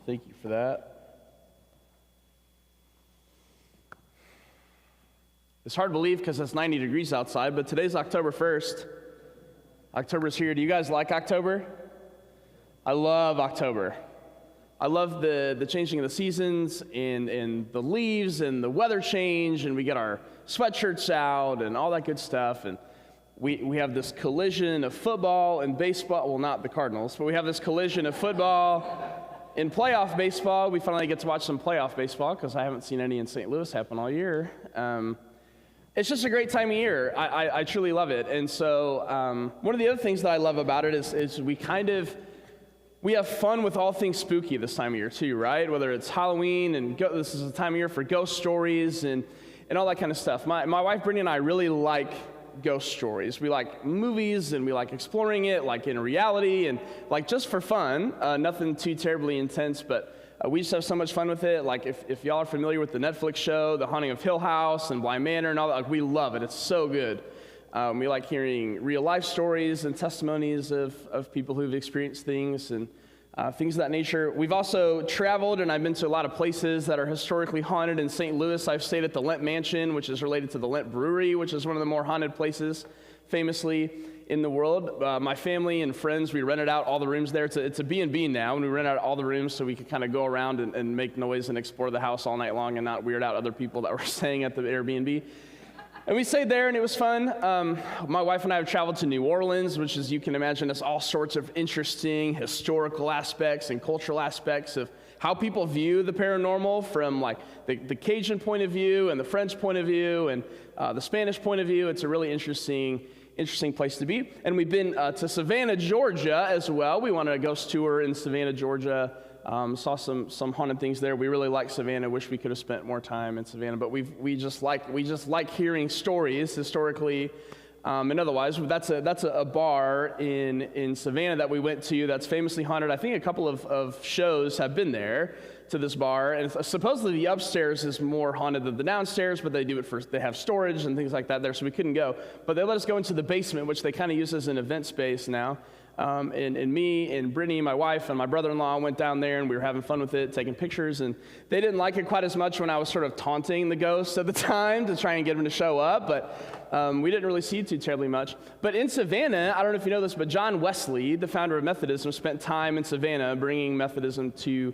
Thank you for that. It's hard to believe because it's 90 degrees outside, but today's October 1st. October's here. Do you guys like October? I love October. I love the changing of the seasons and the leaves and the weather change, and we get our sweatshirts out and all that good stuff. And we have this collision of football and baseball. Well, not the Cardinals, but we have this collision of football and playoff baseball. We finally get to watch some playoff baseball because I haven't seen any in St. Louis happen all year. It's just a great time of year. I truly love it. And so one of the other things that I love about it is we have fun with all things spooky this time of year too, right? Whether it's Halloween and this is the time of year for ghost stories and all that kind of stuff. My wife Brittany and I really like ghost stories. We like movies and we like exploring it like in reality and like just for fun. Nothing too terribly intense, but we just have so much fun with it. Like if y'all are familiar with the Netflix show, The Haunting of Hill House and Bly Manor and all that, like we love it. It's so good. We like hearing real life stories and testimonies of people who've experienced things and things of that nature. We've also traveled, and I've been to a lot of places that are historically haunted. In St. Louis, I've stayed at the Lent Mansion, which is related to the Lent Brewery, which is one of the more haunted places, famously, in the world. My family and friends, we rented out all the rooms there. It's a B&B now, and we rent out all the rooms so we could kind of go around and make noise and explore the house all night long and not weird out other people that were staying at the Airbnb. And we stayed there, and it was fun. My wife and I have traveled to New Orleans, which, as you can imagine, has all sorts of interesting historical aspects and cultural aspects of how people view the paranormal from like the Cajun point of view and the French point of view and the Spanish point of view. It's a really interesting place to be. And we've been to Savannah, Georgia as well. We wanted a ghost tour in Savannah, Georgia. Saw some haunted things there. We really like Savannah. Wish we could have spent more time in Savannah, but we just like hearing stories historically and otherwise. That's a bar in Savannah that we went to that's famously haunted. I think a couple of shows have been there to this bar, and supposedly the upstairs is more haunted than the downstairs, but they have storage and things like that there, so we couldn't go. But they let us go into the basement, which they kind of use as an event space now. And me and Brittany, my wife, and my brother-in-law went down there, and we were having fun with it, taking pictures, and they didn't like it quite as much when I was sort of taunting the ghosts at the time to try and get them to show up, but we didn't really see too terribly much. But in Savannah, I don't know if you know this, but John Wesley, the founder of Methodism, spent time in Savannah bringing Methodism to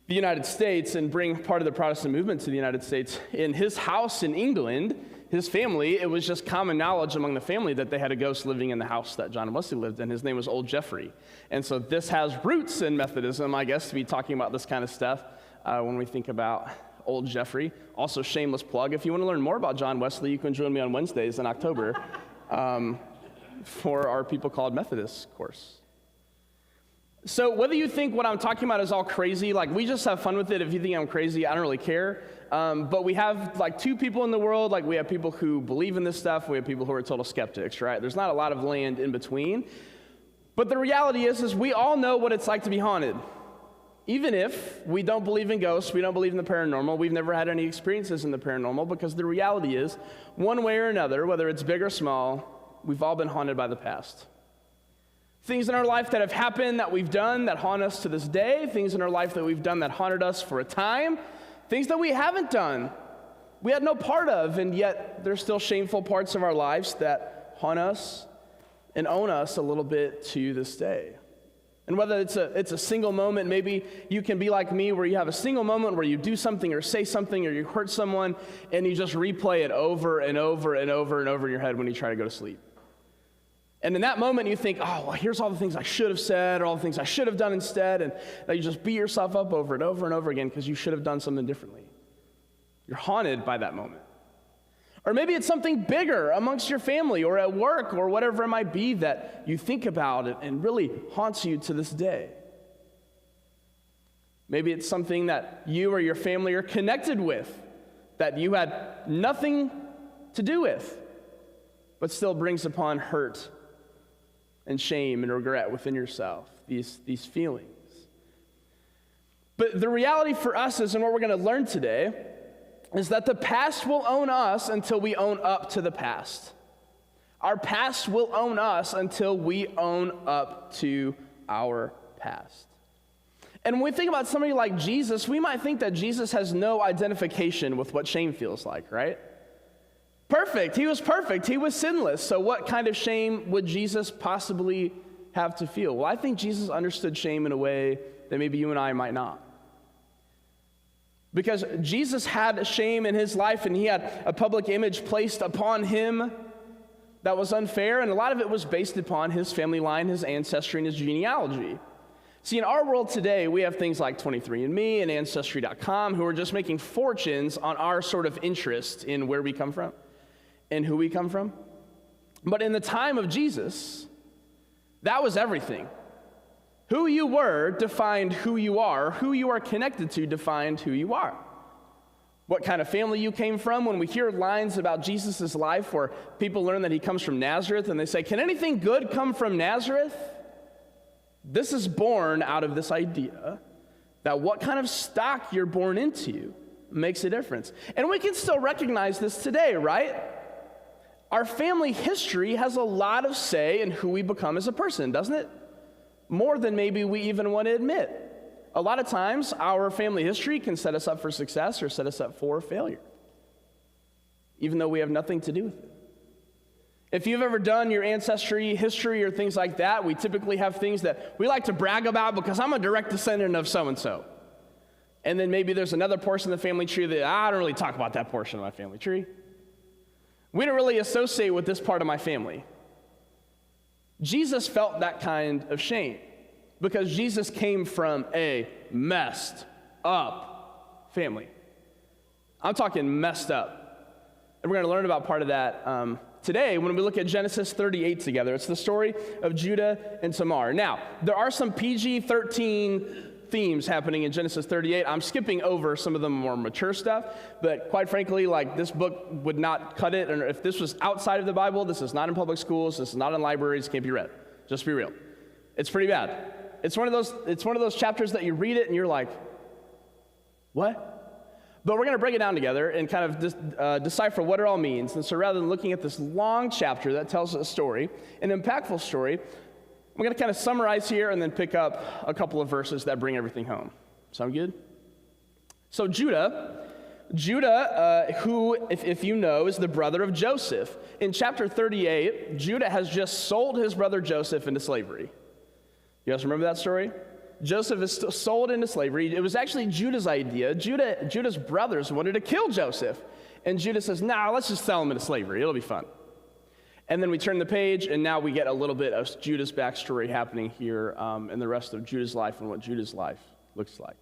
the United States and bring part of the Protestant movement to the United States. In his house in England, his family, it was just common knowledge among the family that they had a ghost living in the house that John Wesley lived in. His name was Old Jeffrey. And so this has roots in Methodism, I guess, to be talking about this kind of stuff when we think about Old Jeffrey. Also, shameless plug, if you want to learn more about John Wesley, you can join me on Wednesdays in October for our People Called Methodists course. So whether you think what I'm talking about is all crazy, like we just have fun with it. If you think I'm crazy, I don't really care. But we have like two people in the world. Like we have people who believe in this stuff. We have people who are total skeptics, right? There's not a lot of land in between. But the reality is we all know what it's like to be haunted. Even if we don't believe in ghosts, we don't believe in the paranormal, we've never had any experiences in the paranormal, because the reality is, one way or another, whether it's big or small, we've all been haunted by the past. Things in our life that have happened, that we've done, that haunt us to this day. Things in our life that we've done that haunted us for a time. Things that we haven't done, we had no part of, and yet there's still shameful parts of our lives that haunt us and own us a little bit to this day. And whether it's a single moment, maybe you can be like me where you have a single moment where you do something or say something or you hurt someone and you just replay it over and over and over and over in your head when you try to go to sleep. And in that moment, you think, oh, well, here's all the things I should have said or all the things I should have done instead, and that you just beat yourself up over and over and over again because you should have done something differently. You're haunted by that moment. Or maybe it's something bigger amongst your family or at work or whatever it might be that you think about and really haunts you to this day. Maybe it's something that you or your family are connected with that you had nothing to do with, but still brings upon hurt and shame and regret within yourself, these feelings. But the reality for us is, and what we're going to learn today, is that the past will own us until we own up to the past. Our past will own us until we own up to our past. And when we think about somebody like Jesus, we might think that Jesus has no identification with what shame feels like, right? Perfect. He was perfect. He was sinless. So what kind of shame would Jesus possibly have to feel? Well, I think Jesus understood shame in a way that maybe you and I might not. Because Jesus had shame in his life, and he had a public image placed upon him that was unfair, and a lot of it was based upon his family line, his ancestry, and his genealogy. See, in our world today, we have things like 23andMe and Ancestry.com who are just making fortunes on our sort of interest in where we come from and who we come from. But in the time of Jesus, that was everything. Who you were defined who you are. Who you are connected to defined who you are. What kind of family you came from. When we hear lines about Jesus' life where people learn that he comes from Nazareth and they say, can anything good come from Nazareth? This is born out of this idea that what kind of stock you're born into makes a difference. And we can still recognize this today, right? Our family history has a lot of say in who we become as a person, doesn't it? More than maybe we even want to admit. A lot of times, our family history can set us up for success or set us up for failure, even though we have nothing to do with it. If you've ever done your ancestry history or things like that, we typically have things that we like to brag about because I'm a direct descendant of so-and-so. And then maybe there's another portion of the family tree that I don't really talk about that portion of my family tree. We don't really associate with this part of my family. Jesus felt that kind of shame because Jesus came from a messed up family. I'm talking messed up. And we're going to learn about part of that today when we look at Genesis 38 together. It's the story of Judah and Tamar. Now, there are some PG-13 themes happening in Genesis 38. I'm skipping over some of the more mature stuff, but quite frankly, like, this book would not cut it. And if this was outside of the Bible, this is not in public schools, this is not in libraries, can't be read. Just be real. It's pretty bad. It's one of those chapters that you read it and you're like, what? But we're going to break it down together and kind of decipher what it all means. And so rather than looking at this long chapter that tells a story, an impactful story, I'm going to kind of summarize here and then pick up a couple of verses that bring everything home. Sound good? So Judah, who, if you know, is the brother of Joseph. In chapter 38, Judah has just sold his brother Joseph into slavery. You guys remember that story? Joseph is sold into slavery. It was actually Judah's idea. Judah's brothers wanted to kill Joseph. And Judah says, nah, let's just sell him into slavery. It'll be fun. And then we turn the page, and now we get a little bit of Judah's backstory happening here in the rest of Judah's life and what Judah's life looks like.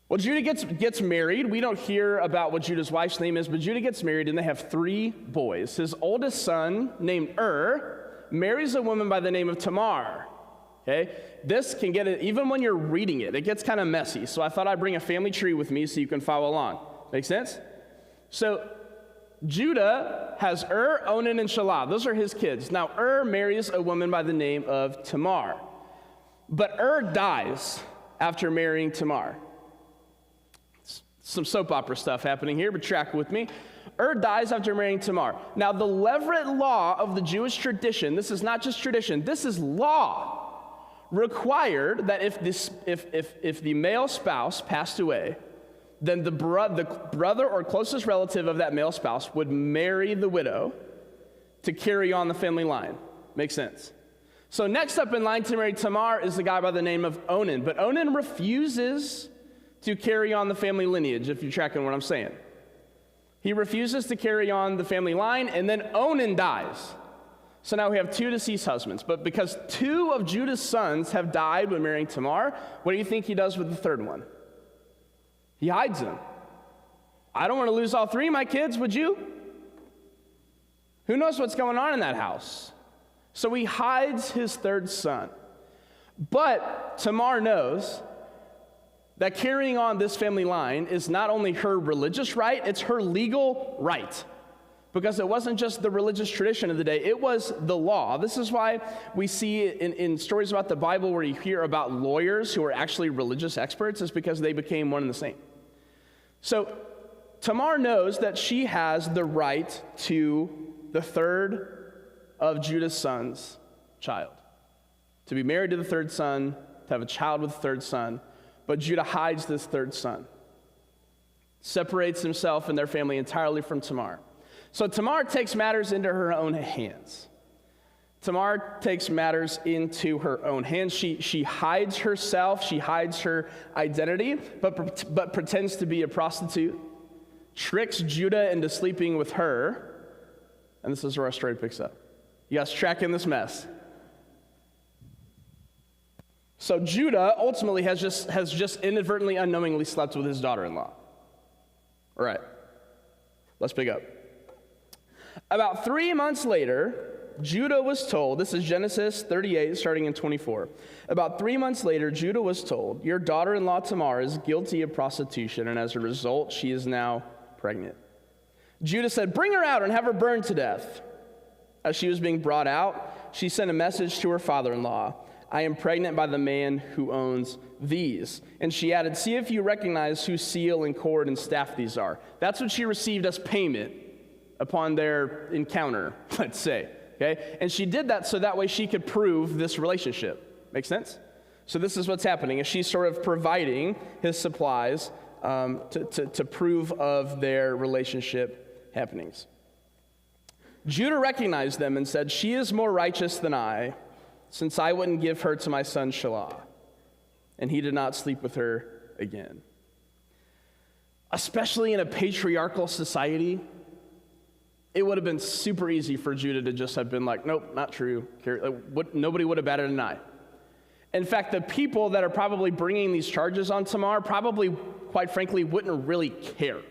Well, Judah gets married. We don't hear about what Judah's wife's name is, but Judah gets married, and they have 3 boys. His oldest son, named marries a woman by the name of Tamar. Okay? This can get it, even when you're reading it, it gets kind of messy. So I thought I'd bring a family tree with me so you can follow along. Make sense? So Judah has Onan, and Shelah. Those are his kids. Now, marries a woman by the name of Tamar. But dies after marrying Tamar. Some soap opera stuff happening here, but track with me. Dies after marrying Tamar. Now, the Levirate law of the Jewish tradition, this is not just tradition, this is law, required that if the male spouse passed away, then the brother or closest relative of that male spouse would marry the widow to carry on the family line. Makes sense? So next up in line to marry Tamar is the guy by the name of Onan. But Onan refuses to carry on the family lineage, if you're tracking what I'm saying. He refuses to carry on the family line, and then Onan dies. So now we have 2 deceased husbands. But because 2 of Judah's sons have died when marrying Tamar, what do you think he does with the 3rd one? He hides him. I don't want to lose all 3 of my kids, would you? Who knows what's going on in that house? So he hides his 3rd son. But Tamar knows that carrying on this family line is not only her religious right, it's her legal right. Because it wasn't just the religious tradition of the day, it was the law. This is why we see in stories about the Bible where you hear about lawyers who are actually religious experts, is because they became one and the same. So Tamar knows that she has the right to the 3rd of Judah's son's child. To be married to the 3rd son, to have a child with the 3rd son. But Judah hides this third son, separates himself and their family entirely from Tamar. So Tamar takes matters into her own hands. Tamar takes matters into her own hands. She hides herself, she hides her identity, but pretends to be a prostitute, tricks Judah into sleeping with her, and this is where our story picks up. You guys tracking this mess? So Judah ultimately has just inadvertently, unknowingly slept with his daughter-in-law. All right, let's pick up. About 3 months later, Judah was told, this is Genesis 38, starting in 24. About 3 months later, Judah was told, your daughter-in-law Tamar is guilty of prostitution, and as a result, she is now pregnant. Judah said, bring her out and have her burned to death. As she was being brought out, she sent a message to her father-in-law. I am pregnant by the man who owns these. And she added, see if you recognize whose seal and cord and staff these are. That's what she received as payment upon their encounter, let's say. Okay? And she did that so that way she could prove this relationship. Make sense? So this is what's happening. Is she's sort of providing his supplies to prove of their relationship happenings. Judah recognized them and said, she is more righteous than I, since I wouldn't give her to my son Shelah. And he did not sleep with her again. Especially in a patriarchal society, it would have been super easy for Judah to just have been like, nope, not true. Nobody would have batted an eye. In fact, the people that are probably bringing these charges on Tamar probably, quite frankly, wouldn't really care,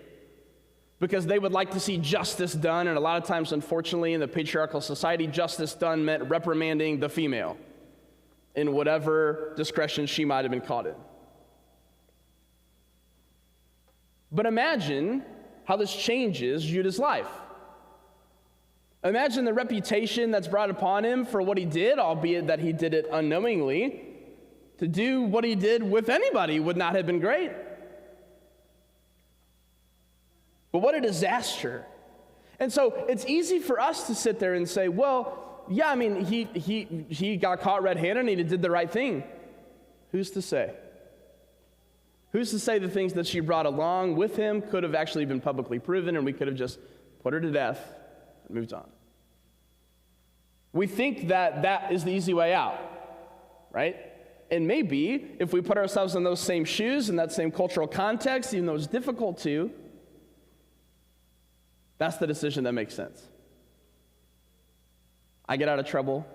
because they would like to see justice done, and a lot of times, unfortunately, in the patriarchal society, justice done meant reprimanding the female in whatever discretion she might have been caught in. But imagine how this changes Judah's life. Imagine the reputation that's brought upon him for what he did, albeit that he did it unknowingly. To do what he did with anybody would not have been great. But what a disaster. And so it's easy for us to sit there and say, well, yeah, I mean, he got caught red-handed and he did the right thing. Who's to say? Who's to say the things that she brought along with him could have actually been publicly proven and we could have just put her to death and moved on? We think that that is the easy way out, right? And maybe if we put ourselves in those same shoes, in that same cultural context, even though it's difficult to, that's the decision that makes sense. I get out of trouble.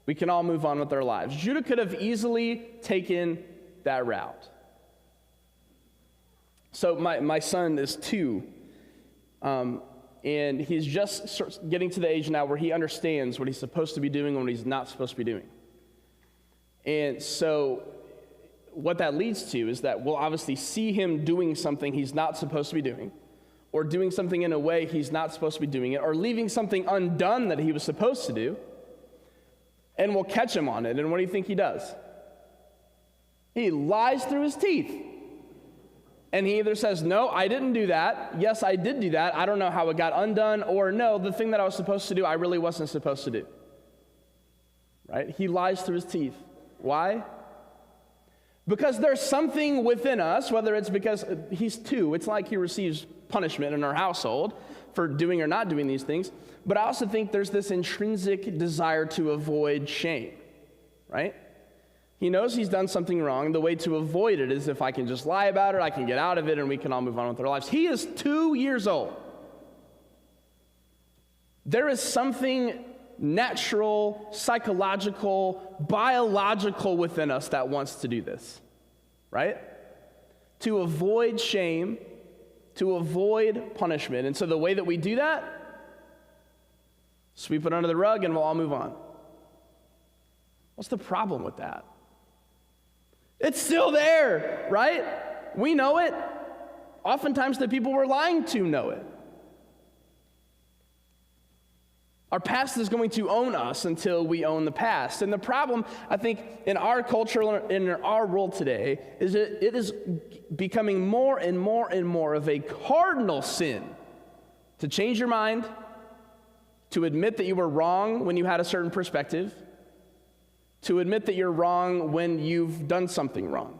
We can all move on with our lives. Judah could have easily taken that route. So my son is 2, and he's just getting to the age now where he understands what he's supposed to be doing and what he's not supposed to be doing. And so what that leads to is that we'll obviously see him doing something he's not supposed to be doing, or doing something in a way he's not supposed to be doing it, or leaving something undone that he was supposed to do, and we'll catch him on it. And what do you think he does? He lies through his teeth. And he either says, no, I didn't do that. Yes, I did do that. I don't know how it got undone. Or no, the thing that I was supposed to do, I really wasn't supposed to do. Right? He lies through his teeth. Why? Because there's something within us, whether it's because he's 2, it's like he receives punishment in our household for doing or not doing these things, but I also think there's this intrinsic desire to avoid shame, right? He knows he's done something wrong. The way to avoid it is if I can just lie about it, I can get out of it, and we can all move on with our lives. He is 2 years old. There is something natural, psychological, biological within us that wants to do this, right? To avoid shame, to avoid punishment. And so the way that we do that, sweep it under the rug and we'll all move on. What's the problem with that? It's still there, right? We know it. Oftentimes the people we're lying to know it. Our past is going to own us until we own the past. And the problem, I think, in our culture, in our world today, is that it is becoming more and more and more of a cardinal sin to change your mind, to admit that you were wrong when you had a certain perspective, to admit that you're wrong when you've done something wrong.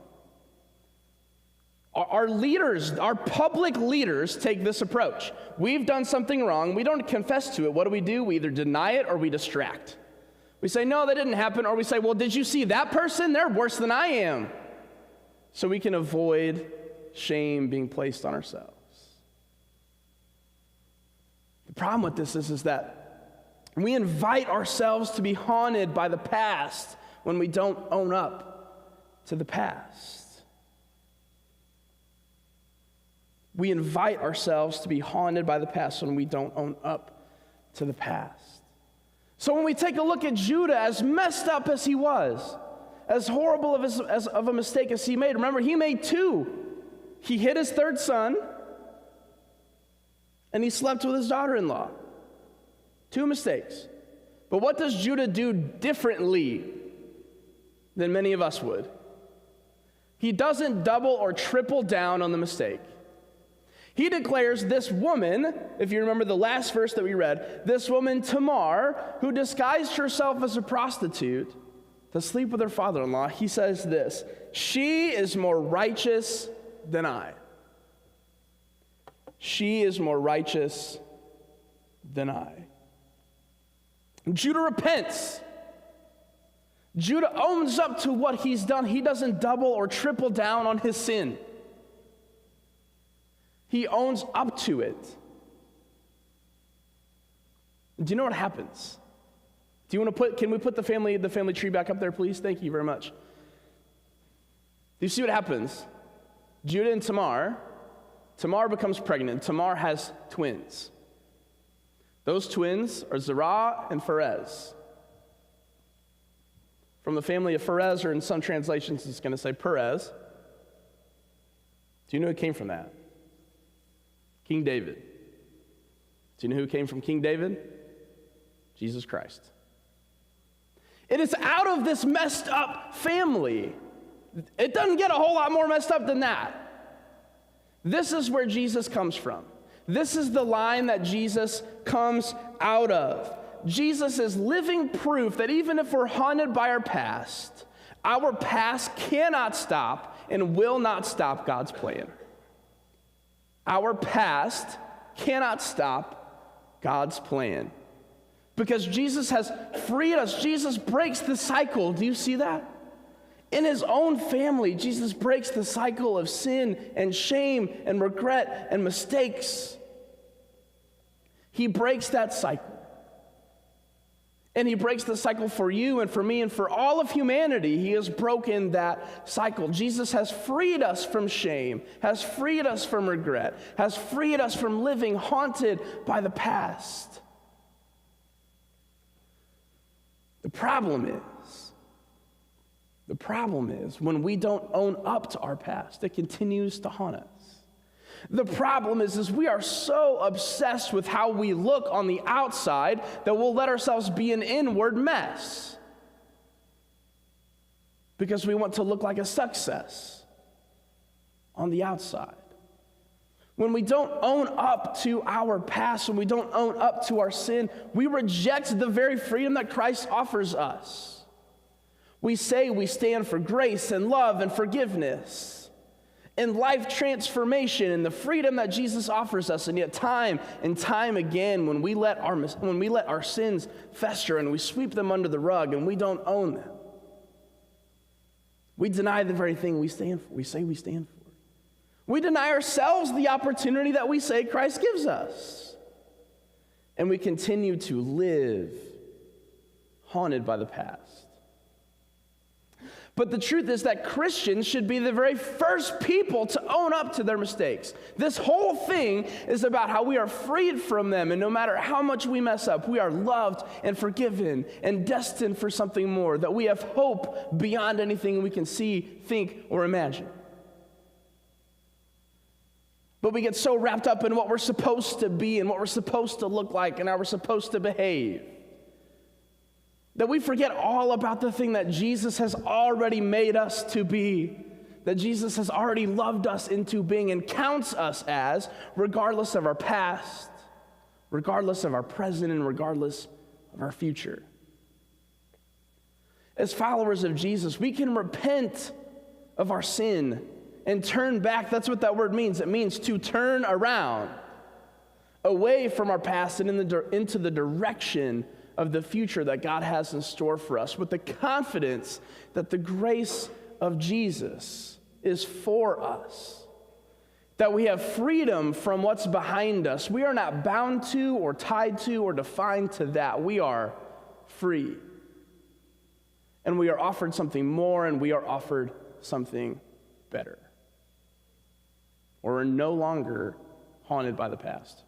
Our leaders, our public leaders take this approach. We've done something wrong. We don't confess to it. What do? We either deny it or we distract. We say, no, that didn't happen. Or we say, well, did you see that person? They're worse than I am. So we can avoid shame being placed on ourselves. The problem with this is that we invite ourselves to be haunted by the past when we don't own up to the past. We invite ourselves to be haunted by the past when we don't own up to the past. So when we take a look at Judah, as messed up as he was, as horrible of a mistake as he made, remember, he made two. He hid his third son, and he slept with his daughter-in-law. Two mistakes. But what does Judah do differently than many of us would? He doesn't double or triple down on the mistake. He declares this woman, if you remember the last verse that we read, this woman Tamar, who disguised herself as a prostitute to sleep with her father-in-law, he says this, she is more righteous than I. She is more righteous than I. Judah repents. Judah owns up to what he's done. He doesn't double or triple down on his sin. He owns up to it. Do you know what happens? Can we put the family tree back up there, please? Thank you very much. Do you see what happens? Judah and Tamar becomes pregnant. Tamar has twins. Those twins are Zerah and Perez. From the family of Perez, or in some translations it's going to say Perez. Do you know who came from that? King David. Do you know who came from King David? Jesus Christ. It is out of this messed up family. It doesn't get a whole lot more messed up than that. This is where Jesus comes from. This is the line that Jesus comes out of. Jesus is living proof that even if we're haunted by our past cannot stop and will not stop God's plan. Our past cannot stop God's plan. Because Jesus has freed us. Jesus breaks the cycle. Do you see that? In his own family, Jesus breaks the cycle of sin and shame and regret and mistakes. He breaks that cycle. And he breaks the cycle for you and for me and for all of humanity. He has broken that cycle. Jesus has freed us from shame, has freed us from regret, has freed us from living haunted by the past. The problem is when we don't own up to our past, it continues to haunt us. The problem is we are so obsessed with how we look on the outside that we'll let ourselves be an inward mess because we want to look like a success on the outside. When we don't own up to our past, when we don't own up to our sin, we reject the very freedom that Christ offers us. We say we stand for grace and love and forgiveness and life transformation and the freedom that Jesus offers us, and yet time and time again, when we let our sins fester and we sweep them under the rug and we don't own them, we deny the very thing we say we stand for. We deny ourselves the opportunity that we say Christ gives us, and we continue to live haunted by the past. But the truth is that Christians should be the very first people to own up to their mistakes. This whole thing is about how we are freed from them, and no matter how much we mess up, we are loved and forgiven and destined for something more, that we have hope beyond anything we can see, think, or imagine. But we get so wrapped up in what we're supposed to be and what we're supposed to look like and how we're supposed to behave that we forget all about the thing that Jesus has already made us to be, that Jesus has already loved us into being and counts us as, regardless of our past, regardless of our present, and regardless of our future. As followers of Jesus, we can repent of our sin and turn back. That's what that word means. It means to turn around, away from our past and into the direction of the future that God has in store for us, with the confidence that the grace of Jesus is for us, that we have freedom from what's behind us. We are not bound to or tied to or defined to that. We are free. And we are offered something more, and we are offered something better. We're no longer haunted by the past.